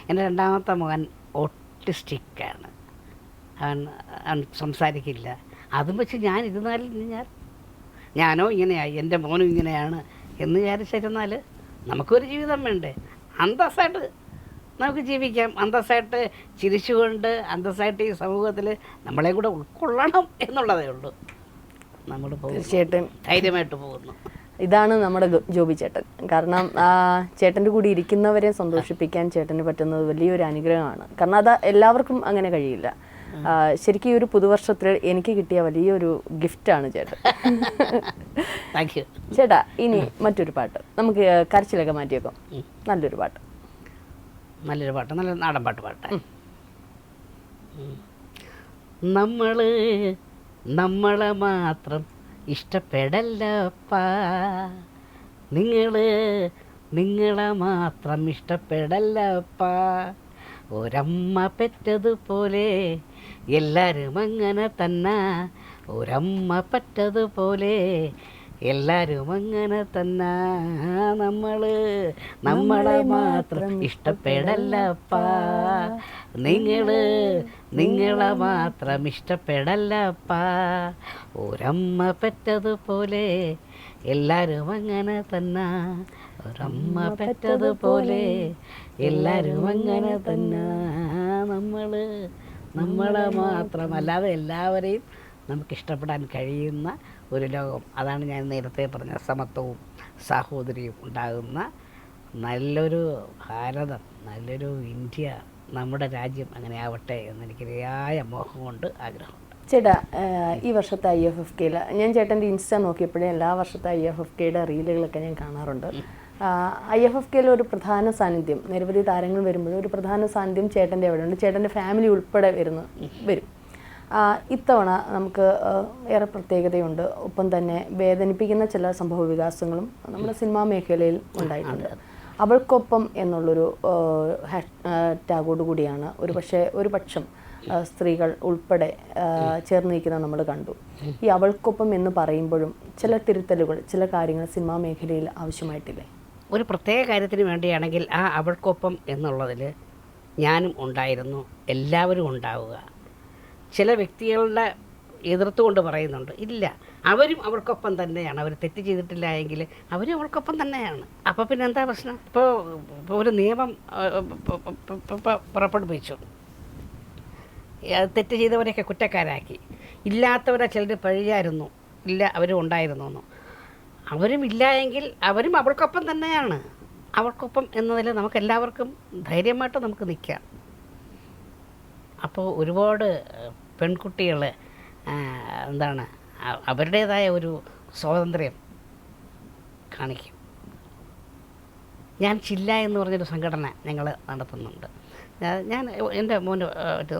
എൻ്റെ രണ്ടാമത്തെ മകൻ ഓട്ടിസ്റ്റിക്കാണ്. അവൻ സംസാരിക്കില്ല. അതും വെച്ച് ഞാൻ ഞാനോ ഇങ്ങനെയായി, എൻ്റെ മോനും ഇങ്ങനെയാണ് എന്ന് വിചാരിച്ചിരുന്നാൽ നമുക്കൊരു ജീവിതം വേണ്ടേ? അന്തസ്സായിട്ട് നമുക്ക് ജീവിക്കാം. അന്തസ്സായിട്ട് ചിരിച്ചുകൊണ്ട് അന്തസ്സായിട്ട് ഈ സമൂഹത്തിൽ നമ്മളെ കൂടെ ഉൾക്കൊള്ളണം എന്നുള്ളതേ ഉള്ളൂ. നമ്മൾ തീർച്ചയായിട്ടും ധൈര്യമായിട്ട് പോകുന്നു. ഇതാണ് നമ്മുടെ ജോബി ചേട്ടൻ. കാരണം ചേട്ടൻ്റെ കൂടി ഇരിക്കുന്നവരെ സന്തോഷിപ്പിക്കാൻ ചേട്ടന് പറ്റുന്നത് വലിയൊരു അനുഗ്രഹമാണ്. കാരണം അത് എല്ലാവർക്കും അങ്ങനെ കഴിയില്ല. ശരിക്കും ഈ ഒരു പുതുവർഷത്തിൽ എനിക്ക് കിട്ടിയ വലിയൊരു ഗിഫ്റ്റാണ് ചേട്ടൻ. ചേട്ടാ ഇനി മറ്റൊരു പാട്ട് നമുക്ക് കരച്ചിലൊക്കെ മാറ്റിയേക്കാം. നല്ലൊരു പാട്ട് നല്ല നാടൻ പാട്ട്. നമ്മളെ മാത്രം ഇഷ്ടപ്പെടല്ലപ്പാ, നിങ്ങളെ മാത്രം ഇഷ്ടപ്പെടല്ലപ്പാ. ഒരമ്മ പെറ്റതുപോലെ എല്ലാവരും അങ്ങനെ തന്നെ, ഒരമ്മ പെറ്റതുപോലെ എല്ലാവരും അങ്ങനെ തന്നെ. നമ്മളെ മാത്രം ഇഷ്ടപ്പെടല്ലപ്പാ, നിങ്ങളെ മാത്രം ഇഷ്ടപ്പെടല്ലപ്പാ. ഒരമ്മ പെറ്റതുപോലെ എല്ലാവരും അങ്ങനെ തന്നെ, ഒരമ്മ പെറ്റതുപോലെ എല്ലാവരും അങ്ങനെ തന്നെ. നമ്മളെ മാത്രം അല്ലാതെ എല്ലാവരെയും നമുക്കിഷ്ടപ്പെടാൻ കഴിയുന്ന ഒരു ലോകം. അതാണ് ഞാൻ നേരത്തെ പറഞ്ഞ സമത്വവും സാഹോദര്യവും ഉണ്ടാകുന്ന നല്ലൊരു ഭാരതം, നല്ലൊരു ഇന്ത്യ, നമ്മുടെ രാജ്യം അങ്ങനെ ആവട്ടെ എന്നെനിക്ക് ശരിയായ മോഹമുണ്ട്, ആഗ്രഹമുണ്ട്. ചേട്ടാ ഈ വർഷത്തെ IFFKയിൽ ഞാൻ ചേട്ടൻ്റെ ഇൻസ്റ്റ നോക്കിയപ്പോഴേ എല്ലാ വർഷത്തെ IFFKയുടെ റീലുകളൊക്കെ ഞാൻ കാണാറുണ്ട്. IFFKയിൽ ഒരു പ്രധാന സാന്നിധ്യം, നിരവധി താരങ്ങൾ വരുമ്പോഴും ഒരു പ്രധാന സാന്നിധ്യം ചേട്ടൻ്റെ എവിടെയുണ്ട്, ചേട്ടൻ്റെ ഫാമിലി ഉൾപ്പെടെ വരും. ഇത്തവണ നമുക്ക് ഏറെ പ്രത്യേകതയുണ്ട്. ഒപ്പം തന്നെ വേദനിപ്പിക്കുന്ന ചില സംഭവ വികാസങ്ങളും നമ്മുടെ സിനിമാ മേഖലയിൽ ഉണ്ടായിട്ടുണ്ട്. അവൾക്കൊപ്പം എന്നുള്ളൊരു ടാഗോട് കൂടിയാണ് ഒരു പക്ഷം സ്ത്രീകൾ ഉൾപ്പെടെ ചേർന്ന് നിൽക്കുന്നത് നമ്മൾ കണ്ടു. ഈ അവൾക്കൊപ്പം എന്ന് പറയുമ്പോഴും ചില തിരുത്തലുകൾ, ചില കാര്യങ്ങൾ സിനിമാ മേഖലയിൽ ആവശ്യമായിട്ടില്ലേ? ഒരു പ്രത്യേക കാര്യത്തിന് വേണ്ടിയാണെങ്കിൽ ആ അവൾക്കൊപ്പം എന്നുള്ളതിൽ ഞാനും ഉണ്ടായിരുന്നു, എല്ലാവരും ഉണ്ടാവുക. ചില വ്യക്തികളുടെ എതിർത്തുകൊണ്ട് പറയുന്നുണ്ട്, ഇല്ല അവരും അവൾക്കൊപ്പം തന്നെയാണ്, അവർ തെറ്റ് ചെയ്തിട്ടില്ല എങ്കിൽ അവരും അവൾക്കൊപ്പം തന്നെയാണ്. അപ്പോൾ പിന്നെ എന്താ പ്രശ്നം? ഇപ്പോൾ ഒരു നിയമം പുറപ്പെടുവിച്ചു, തെറ്റ് ചെയ്തവരെയൊക്കെ കുറ്റക്കാരാക്കി, ഇല്ലാത്തവരെ ചിലർ പഴിയായിരുന്നു, ഇല്ല അവരും ഉണ്ടായിരുന്നു. അവരും ഇല്ല എങ്കിൽ അവരും അവൾക്കൊപ്പം തന്നെയാണ്. അവൾക്കൊപ്പം എന്നതിൽ നമുക്കെല്ലാവർക്കും ധൈര്യമായിട്ട് നമുക്ക് നിൽക്കാം. അപ്പോൾ ഒരുപാട് പെൺകുട്ടികൾ എന്താണ് അവരുടേതായ ഒരു സ്വാതന്ത്ര്യം കാണിക്കും. ഞാൻ ചില്ല എന്ന് പറഞ്ഞൊരു സംഘടന ഞങ്ങൾ നടത്തുന്നുണ്ട്. ഞാൻ എൻ്റെ മോന്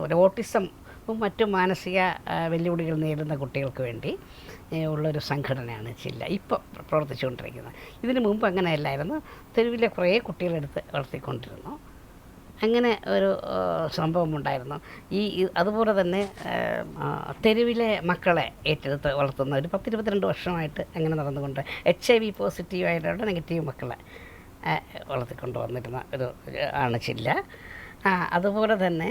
ഒരു ഓട്ടിസം മറ്റു മാനസിക വെല്ലുവിളികൾ നേരിടുന്ന കുട്ടികൾക്ക് വേണ്ടി ഉള്ളൊരു സംഘടനയാണ് ചില്ല ഇപ്പോൾ പ്രവർത്തിച്ചുകൊണ്ടിരിക്കുന്നത്. ഇതിനു മുമ്പ് അങ്ങനെയല്ലായിരുന്നു. തെരുവിലെ കുറേ കുട്ടികളെടുത്ത് വളർത്തിക്കൊണ്ടിരുന്നു. അങ്ങനെ ഒരു സംഭവം ഉണ്ടായിരുന്നു. അതുപോലെ തന്നെ തെരുവിലെ മക്കളെ ഏറ്റെടുത്ത് വളർത്തുന്ന ഒരു 10-22 വർഷമായിട്ട് അങ്ങനെ നടന്നുകൊണ്ട് HIV പോസിറ്റീവായിട്ടുള്ള നെഗറ്റീവ് മക്കളെ വളർത്തിക്കൊണ്ട് വന്നിരുന്ന ഒരു ആണ് ചില്ല. അതുപോലെ തന്നെ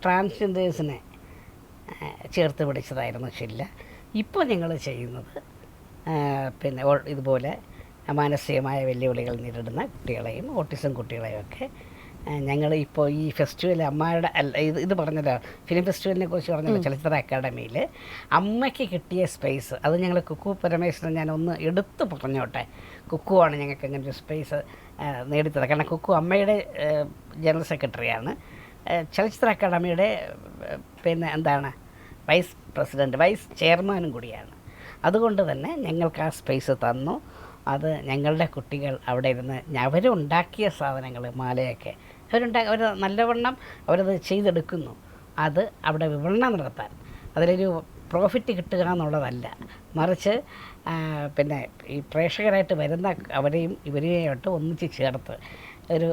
ട്രാൻസ്ജെൻഡേഴ്സിനെ ചേർത്ത് പിടിച്ചതായിരുന്നു ചില്ല. ഇപ്പോൾ ഞങ്ങൾ ചെയ്യുന്നത് പിന്നെ ഇതുപോലെ മാനസികമായ വെല്ലുവിളികൾ നേരിടുന്ന കുട്ടികളെയും ഓട്ടിസം കുട്ടികളെയും ഒക്കെ ഞങ്ങൾ ഇപ്പോൾ ഈ ഫെസ്റ്റിവൽ അമ്മയുടെ ഇത് പറഞ്ഞല്ലോ, ഫിലിം ഫെസ്റ്റിവലിനെ കുറിച്ച് പറഞ്ഞല്ലോ, ചലച്ചിത്ര അക്കാദമിയിൽ അമ്മയ്ക്ക് കിട്ടിയ സ്പേസ് അത് ഞങ്ങൾ കുക്കു പരമേശ്വരൻ ഞാനൊന്ന് എടുത്തു പറഞ്ഞോട്ടെ. കുക്കുവാണ് ഞങ്ങൾക്ക് അങ്ങനെ ഒരു സ്പേസ് നേടിത്തത്. കാരണം കുക്കു അമ്മയുടെ ജനറൽ സെക്രട്ടറിയാണ്, ചലച്ചിത്ര അക്കാദമിയുടെ പിന്നെ എന്താണ് വൈസ് ചെയർമാനും കൂടിയാണ്. അതുകൊണ്ട് തന്നെ ഞങ്ങൾക്ക് ആ സ്പേസ് തന്നു. അത് ഞങ്ങളുടെ കുട്ടികൾ അവിടെ ഇരുന്ന് അവരുണ്ടാക്കിയ സാധനങ്ങൾ മാലയൊക്കെ അവർ നല്ലവണ്ണം അവരത് ചെയ്തെടുക്കുന്നു. അത് അവിടെ വിപണനം നടത്താൻ അതിലൊരു പ്രോഫിറ്റ് കിട്ടുക എന്നുള്ളതല്ല, മറിച്ച് പിന്നെ ഈ പ്രേക്ഷകരായിട്ട് വരുന്ന അവരെയും ഇവരെയായിട്ട് ഒന്നിച്ച് ചേർത്ത് ഒരു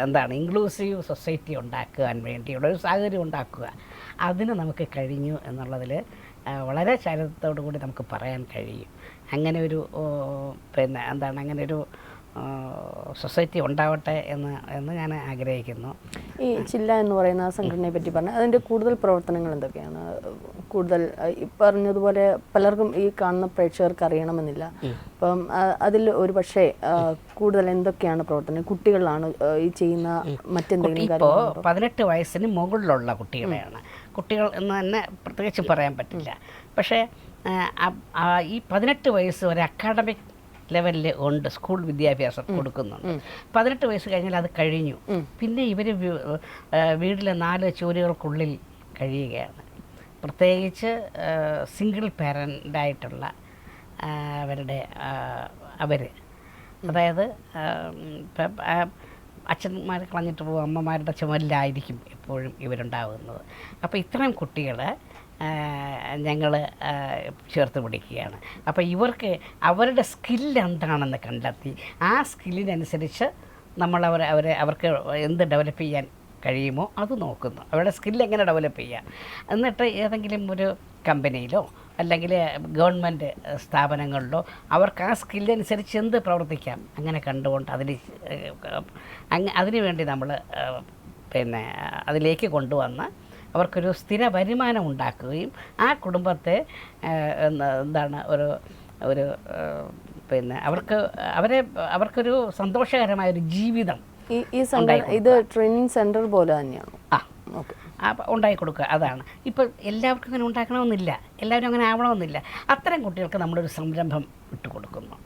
എന്താണ് ഇൻക്ലൂസീവ് സൊസൈറ്റി ഉണ്ടാക്കുവാൻ വേണ്ടിയുള്ള ഒരു സാഹചര്യം ഉണ്ടാക്കുക. അതിന് നമുക്ക് കഴിഞ്ഞു എന്നുള്ളതിൽ വളരെ ചരിത്രത്തോടു കൂടി നമുക്ക് പറയാൻ കഴിയും. അങ്ങനെ ഒരു പിന്നെ എന്താണ് അങ്ങനെ ഒരു സൊസൈറ്റി ഉണ്ടാവട്ടെ എന്ന് ഞാൻ ആഗ്രഹിക്കുന്നു. ഈ ചില്ല എന്ന് പറയുന്ന സംഘടനയെ പറ്റി പറഞ്ഞാൽ അതിൻ്റെ കൂടുതൽ പ്രവർത്തനങ്ങൾ എന്തൊക്കെയാണ്? കൂടുതൽ പറഞ്ഞതുപോലെ പലർക്കും ഈ കാണുന്ന പ്രേക്ഷകർക്ക് അറിയണമെന്നില്ല. അപ്പം അതിൽ ഒരു പക്ഷേ കൂടുതൽ എന്തൊക്കെയാണ് പ്രവർത്തനം? കുട്ടികളാണ് ഈ ചെയ്യുന്ന മറ്റെന്തെങ്കിലും ഇപ്പോൾ 18 വയസ്സിന് മുകളിലുള്ള കുട്ടികളെയാണ്. കുട്ടികൾ എന്ന് തന്നെ പ്രത്യേകിച്ച് പറയാൻ പറ്റില്ല. പക്ഷേ ഈ 18 വയസ്സ് വരെ അക്കാഡമിക് ലെവലിൽ ഉണ്ട്, സ്കൂൾ വിദ്യാഭ്യാസം കൊടുക്കുന്നുണ്ട്. 18 വയസ്സ് കഴിഞ്ഞാൽ അത് കഴിഞ്ഞു. പിന്നെ ഇവർ വീട്ടിലെ 4 ചുവരുകൾക്കുള്ളിൽ കഴിയുകയാണ്. പ്രത്യേകിച്ച് സിംഗിൾ പാരൻ്റായിട്ടുള്ള അതായത് അച്ഛന്മാർ കളഞ്ഞിട്ട് പോകും, അമ്മമാരുടെ ചുമലിലായിരിക്കും എപ്പോഴും ഇവരുണ്ടാകുന്നത്. അപ്പോൾ ഇത്രയും കുട്ടികളെ ഞങ്ങൾ ചേർത്ത് പിടിക്കുകയാണ്. അപ്പോൾ ഇവർക്ക് അവരുടെ സ്കില്ല് എന്താണെന്ന് കണ്ടെത്തി ആ സ്കില്ലിനനുസരിച്ച് അവർക്ക് എന്ത് ഡെവലപ്പ് ചെയ്യാൻ കഴിയുമോ അത് നോക്കുന്നു. അവരുടെ സ്കില്ല് എങ്ങനെ ഡെവലപ്പ് ചെയ്യാം, എന്നിട്ട് ഏതെങ്കിലും ഒരു കമ്പനിയിലോ അല്ലെങ്കിൽ ഗവൺമെൻറ് സ്ഥാപനങ്ങളിലോ അവർക്ക് ആ സ്കില്ലനുസരിച്ച് എന്ത് പ്രവർത്തിക്കാം അങ്ങനെ കണ്ടുകൊണ്ട് അതിനു വേണ്ടി നമ്മൾ പിന്നെ അതിലേക്ക് കൊണ്ടുവന്ന് അവർക്കൊരു സ്ഥിര വരുമാനം ഉണ്ടാക്കുകയും ആ കുടുംബത്തെ എന്താണ് ഒരു പിന്നെ അവർക്കൊരു സന്തോഷകരമായൊരു ജീവിതം ഇത് ട്രെയിനിങ് സെൻറ്റർ പോലെ തന്നെയാണ് ഉണ്ടാക്കി കൊടുക്കുക. അതാണ് ഇപ്പോൾ എല്ലാവർക്കും അങ്ങനെ ഉണ്ടാക്കണമെന്നില്ല, എല്ലാവരും അങ്ങനെ ആവണമെന്നില്ല. അത്തരം കുട്ടികൾക്ക് നമ്മളൊരു സംരംഭം ഇട്ടുകൊടുക്കുന്നു.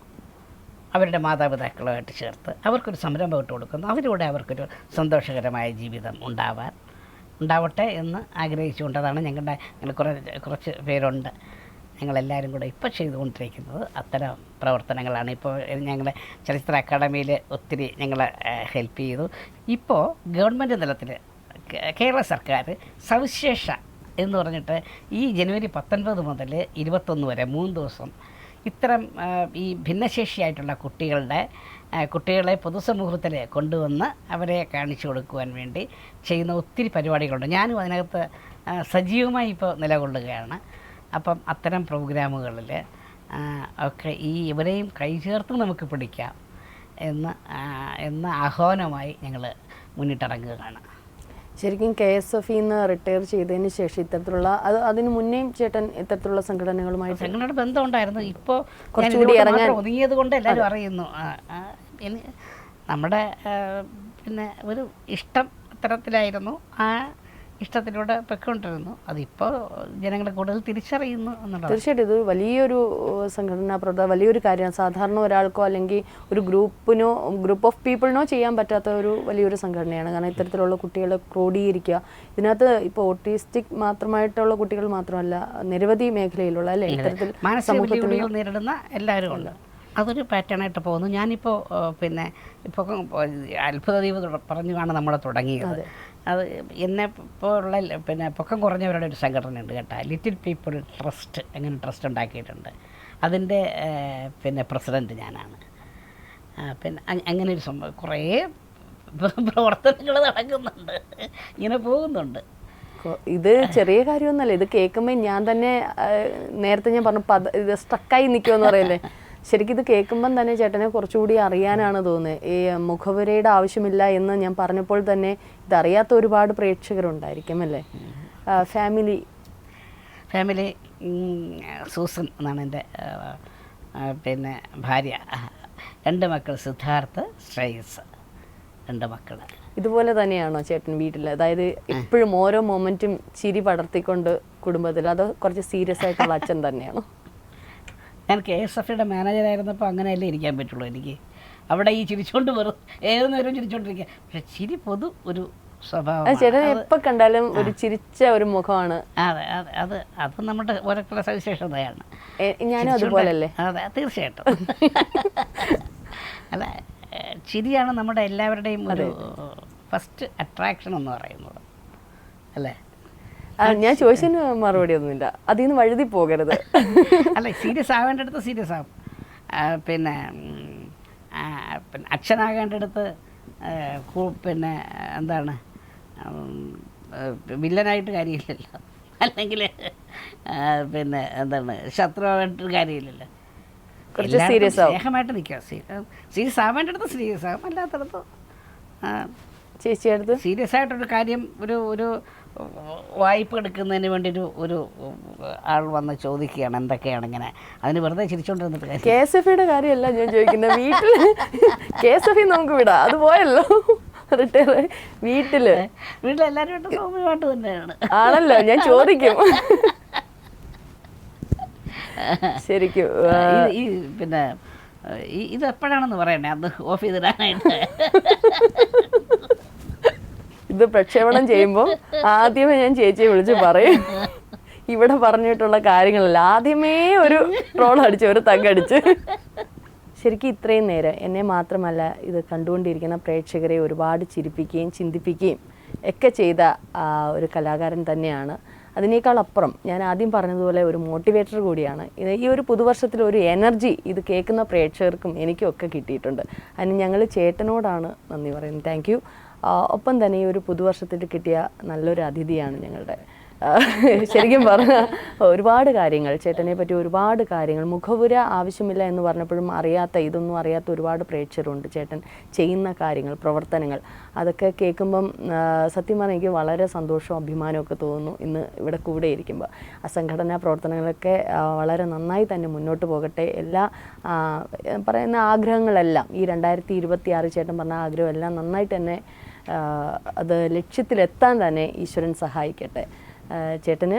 അവരുടെ മാതാപിതാക്കളുമായിട്ട് ചേർത്ത് അവർക്കൊരു സംരംഭം ഇട്ട് കൊടുക്കുന്നു. അതിലൂടെ അവർക്കൊരു സന്തോഷകരമായ ജീവിതം ഉണ്ടാവട്ടെ എന്ന് ആഗ്രഹിച്ചുകൊണ്ടതാണ് ഞങ്ങൾ കുറച്ച് പേരുണ്ട്, ഞങ്ങളെല്ലാവരും കൂടെ ഇപ്പോൾ ചെയ്തുകൊണ്ടിരിക്കുന്നത് അത്തരം പ്രവർത്തനങ്ങളാണ്. ഇപ്പോൾ ഞങ്ങളുടെ ചലച്ചിത്ര അക്കാദമിയിൽ ഒത്തിരി ഞങ്ങളെ ഹെൽപ്പ് ചെയ്തു. ഇപ്പോൾ ഗവൺമെൻറ് തലത്തിൽ കേരള സർക്കാർ സവിശേഷ എന്ന് പറഞ്ഞിട്ട് ഈ ജനുവരി 19 മുതൽ 21 വരെ 3 ദിവസം ഇത്തരം ഈ ഭിന്നശേഷിയായിട്ടുള്ള കുട്ടികളെ പൊതുസമൂഹത്തിൽ കൊണ്ടുവന്ന് അവരെ കാണിച്ചു കൊടുക്കുവാൻ വേണ്ടി ചെയ്യുന്ന ഒത്തിരി പരിപാടികളുണ്ട്. ഞാനും അതിനകത്ത് സജീവമായി ഇപ്പോൾ നിലകൊള്ളുകയാണ്. അപ്പം അത്തരം പ്രോഗ്രാമുകളിൽ ഒക്കെ ഇവരെയും കൈചേർത്ത് നമുക്ക് പിടിക്കാം എന്ന ആഹ്വാനമായി ഞങ്ങൾ മുന്നിട്ടിറങ്ങുകയാണ്. ശരിക്കും KSF-ന്ന് റിട്ടയർ ചെയ്തതിന് ശേഷം ഇത്തരത്തിലുള്ള അതിന് മുന്നേയും ചേട്ടൻ ഇത്തരത്തിലുള്ള സംഘടനകളുമായി ബന്ധം ഉണ്ടായിരുന്നു. ഇപ്പോൾ ഒതുങ്ങിയത് കൊണ്ട് എല്ലാവരും അറിയുന്നു. നമ്മുടെ പിന്നെ ഒരു ഇഷ്ടം അത്തരത്തിലായിരുന്നു. ഇഷ്ടത്തിലൂടെ പൊയ്ക്കൊണ്ടിരുന്നു. അതിപ്പോൾ ജനങ്ങൾ കൂടുതൽ തിരിച്ചറിയുന്നു എന്നുള്ളത്. തീർച്ചയായിട്ടും ഇത് വലിയൊരു വലിയൊരു കാര്യമാണ്. സാധാരണ ഒരാൾക്കോ അല്ലെങ്കിൽ ഒരു ഗ്രൂപ്പ് ഓഫ് പീപ്പിളിനോ ചെയ്യാൻ പറ്റാത്ത ഒരു വലിയൊരു സംഘടനയാണ്. കാരണം ഇത്തരത്തിലുള്ള കുട്ടികളെ ക്രോഡീകരിക്കുക. ഇതിനകത്ത് ഇപ്പോൾ ഓട്ടിസ്റ്റിക് മാത്രമായിട്ടുള്ള കുട്ടികൾ മാത്രമല്ല, നിരവധി മേഖലയിലുള്ള അല്ലേ ഇത്തരത്തിൽ മാനസിക വെല്ലുവിളികൾ നേരിടുന്ന എല്ലാവരും ഉണ്ട്. അതൊരു പാറ്റേണായിട്ട് പോകുന്നു. ഞാനിപ്പോൾ പിന്നെ ഇപ്പോൾ അത്ഭുതദ്വീപ് പറഞ്ഞുമാണ് നമ്മൾ തുടങ്ങിയത്. അത് എന്നെ ഇപ്പോഴുള്ള പിന്നെ പൊക്കം കുറഞ്ഞവരുടെ ഒരു സംഘടനയുണ്ട് കേട്ടോ, ലിറ്റിൽ പീപ്പിൾ ട്രസ്റ്റ്. അങ്ങനെ ട്രസ്റ്റ് ഉണ്ടാക്കിയിട്ടുണ്ട്. അതിൻ്റെ പിന്നെ പ്രസിഡൻറ്റ് ഞാനാണ്. പിന്നെ അങ്ങനെ ഒരു സംഭവം കുറേ പ്രവർത്തനങ്ങൾ നടക്കുന്നുണ്ട്, ഇങ്ങനെ പോകുന്നുണ്ട്. ഇത് ചെറിയ കാര്യമൊന്നുമല്ല. ഇത് കേൾക്കുമ്പോൾ ഞാൻ തന്നെ നേരത്തെ ഞാൻ പറഞ്ഞു ഇത് സ്ട്രക്കായി നിൽക്കുമെന്ന് പറയല്ലേ. ശരിക്കും ഇത് കേൾക്കുമ്പം തന്നെ ചേട്ടനെ കുറച്ചുകൂടി അറിയാനാണ് തോന്നുന്നത്. ഈ മുഖവുരയുടെ ആവശ്യമില്ല എന്ന് ഞാൻ പറഞ്ഞപ്പോൾ തന്നെ ഇതറിയാത്ത ഒരുപാട് പ്രേക്ഷകരുണ്ടായിരിക്കും അല്ലേ. ഫാമിലി സൂസൻ എന്നാണ് എൻ്റെ പിന്നെ ഭാര്യ. 2 മക്കൾ, സിദ്ധാർത്ഥ്, ശ്രേയസ്, 2 മക്കൾ. ഇതുപോലെ തന്നെയാണോ ചേട്ടൻ വീട്ടിൽ? അതായത് എപ്പോഴും ഓരോ മൊമെൻറ്റും ചിരി പടർത്തിക്കൊണ്ട് കുടുംബത്തിൽ, അതോ കുറച്ച് സീരിയസ് ആയിട്ടുള്ള അച്ഛൻ തന്നെയാണോ? ഞാൻ KSFയുടെ മാനേജറായിരുന്നപ്പോൾ അങ്ങനെയല്ലേ ഇരിക്കാൻ പറ്റുള്ളൂ എനിക്ക്. അവിടെ ഈ ചിരിച്ചോണ്ട് വെറും ഏത് നേരവും ചിരിച്ചോണ്ടിരിക്കുക. പക്ഷെ ചിരി ഒരു സ്വഭാവം. ചേട്ടൻ എപ്പോൾ കണ്ടാലും ഒരു ചിരിച്ച ഒരു മുഖമാണ്. അതെ അതെ, അത് നമ്മുടെ ഓരോരുത്തരുടെ സവിശേഷതയാണ്. ഞാനും അതുപോലല്ലേ? അതെ, തീർച്ചയായിട്ടും. അല്ല, ചിരിയാണ് നമ്മുടെ എല്ലാവരുടെയും ഒരു ഫസ്റ്റ് അട്രാക്ഷൻ എന്ന് പറയുന്നത് അല്ലേ. ഞാൻ ചോദിച്ചതിന് മറുപടി ഒന്നുമില്ല, അതിൽ നിന്ന് വഴുതി പോകരുത്. അല്ല, സീരിയസ് ആവേണ്ടടുത്ത് സീരിയസ് ആവും. പിന്നെ അച്ഛനാകേണ്ടടുത്ത് പിന്നെ എന്താണ് വില്ലനായിട്ട് കാര്യമില്ലല്ലോ, അല്ലെങ്കിൽ പിന്നെ എന്താണ് ശത്രുവായിട്ട് കാര്യമില്ലല്ലോ. കുറച്ച് സീരിയസ് ആവും, സ്നേഹമായിട്ട് നിൽക്കുക. സീരിയസ് ആവേണ്ടടുത്ത് സീരിയസ് ആവും, അല്ലാത്തടത്ത് ചേച്ചിയടുത്ത് സീരിയസ് ആയിട്ടൊരു കാര്യം ഒരു വായ്പ എടുക്കുന്നതിന് വേണ്ടി ഒരു ആൾ വന്ന് ചോദിക്കുകയാണ് എന്തൊക്കെയാണ് ഇങ്ങനെ, അതിന് വെറുതെ ചിരിച്ചോണ്ടിരുന്നിട്ട്. KSFയുടെ കാര്യമല്ല ഞാൻ ചോദിക്കുന്നത്, വീട്ടിൽ KSF നമുക്ക് വിടാം, അത് പോയല്ലോ. റിട്ടയർ വീട്ടിലെല്ലാവരും സൗമ്യമായിട്ട് തന്നെയാണ് ആണല്ലോ. ഞാൻ ചോദിക്കും ശരിക്കും ഈ പിന്നെ ഇത് എപ്പോഴാണെന്ന് പറയണേ, അന്ന് ഓഫ് ചെയ്തിടാനായിട്ട്. ഇത് പ്രക്ഷേപണം ചെയ്യുമ്പോൾ ആദ്യമേ ഞാൻ ചേച്ചിയെ വിളിച്ച് പറയും, ഇവിടെ പറഞ്ഞിട്ടുള്ള കാര്യങ്ങളല്ല, ആദ്യമേ ഒരു ട്രോൾ അടിച്ച് ഒരു തగ్గടിച്ച്. ശരിക്കും ഇത്രയും നേരം എന്നെ മാത്രമല്ല ഇത് കണ്ടുകൊണ്ടിരിക്കുന്ന പ്രേക്ഷകരെ ഒരുപാട് ചിരിപ്പിക്കുകയും ചിന്തിപ്പിക്കുകയും ഒക്കെ ചെയ്ത ഒരു കലാകാരൻ തന്നെയാണ്. അതിനേക്കാൾ അപ്പുറം ഞാൻ ആദ്യം പറഞ്ഞതുപോലെ ഒരു മോട്ടിവേറ്റർ കൂടിയാണ്. ഈ ഒരു പുതുവർഷത്തിൽ ഒരു എനർജി ഇത് കേൾക്കുന്ന പ്രേക്ഷകർക്കും എനിക്കും ഒക്കെ കിട്ടിയിട്ടുണ്ട്. അതിന് ഞങ്ങൾ ചേട്ടനോടാണ് നന്ദി പറയുന്നത്. Thank you. ഒപ്പം തന്നെ ഈ ഒരു പുതുവർഷത്തിൽ കിട്ടിയ നല്ലൊരു അതിഥിയാണ് ഞങ്ങളുടെ. ശരിക്കും പറഞ്ഞാൽ ഒരുപാട് കാര്യങ്ങൾ ചേട്ടനെ പറ്റി ഒരുപാട് കാര്യങ്ങൾ, മുഖവുര ആവശ്യമില്ല എന്ന് പറഞ്ഞപ്പോഴും ഇതൊന്നും അറിയാത്ത ഒരുപാട് പ്രേക്ഷകരുണ്ട്. ചേട്ടൻ ചെയ്യുന്ന കാര്യങ്ങൾ, പ്രവർത്തനങ്ങൾ, അതൊക്കെ കേൾക്കുമ്പം സത്യം പറഞ്ഞാൽ എനിക്ക് വളരെ സന്തോഷവും അഭിമാനമൊക്കെ തോന്നുന്നു ഇന്ന് ഇവിടെ കൂടെ ഇരിക്കുമ്പോൾ. ആ സംഘടനാ പ്രവർത്തനങ്ങളൊക്കെ വളരെ നന്നായി തന്നെ മുന്നോട്ട് പോകട്ടെ. എല്ലാ പറയുന്ന ആഗ്രഹങ്ങളെല്ലാം ഈ 2026 ചേട്ടൻ പറഞ്ഞ ആഗ്രഹമെല്ലാം നന്നായിട്ട് തന്നെ അത് ലക്ഷ്യത്തിലെത്താൻ തന്നെ ഈശ്വരൻ സഹായിക്കട്ടെ. ചേട്ടന്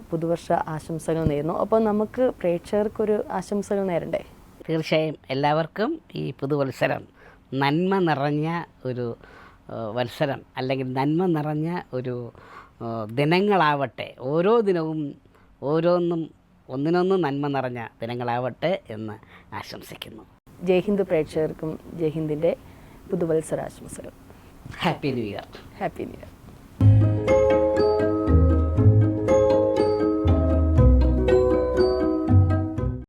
പുതുവർഷ ആശംസകൾ നേരുന്നു. അപ്പോൾ നമുക്ക് പ്രേക്ഷകർക്കൊരു ആശംസകൾ നേരണ്ടേ? തീർച്ചയായും എല്ലാവർക്കും ഈ പുതുവത്സരം നന്മ നിറഞ്ഞ ഒരു വത്സരം, അല്ലെങ്കിൽ നന്മ നിറഞ്ഞ ഒരു ദിനങ്ങളാവട്ടെ. ഓരോ ദിനവും ഓരോന്നും ഒന്നിനൊന്നും നന്മ നിറഞ്ഞ ദിനങ്ങളാവട്ടെ എന്ന് ആശംസിക്കുന്നു. ജയ്ഹിന്ദ് പ്രേക്ഷകർക്കും ജയ്ഹിന്ദിൻ്റെ പുതുവത്സര ആശംസകൾ. Happy new year. Happy new year.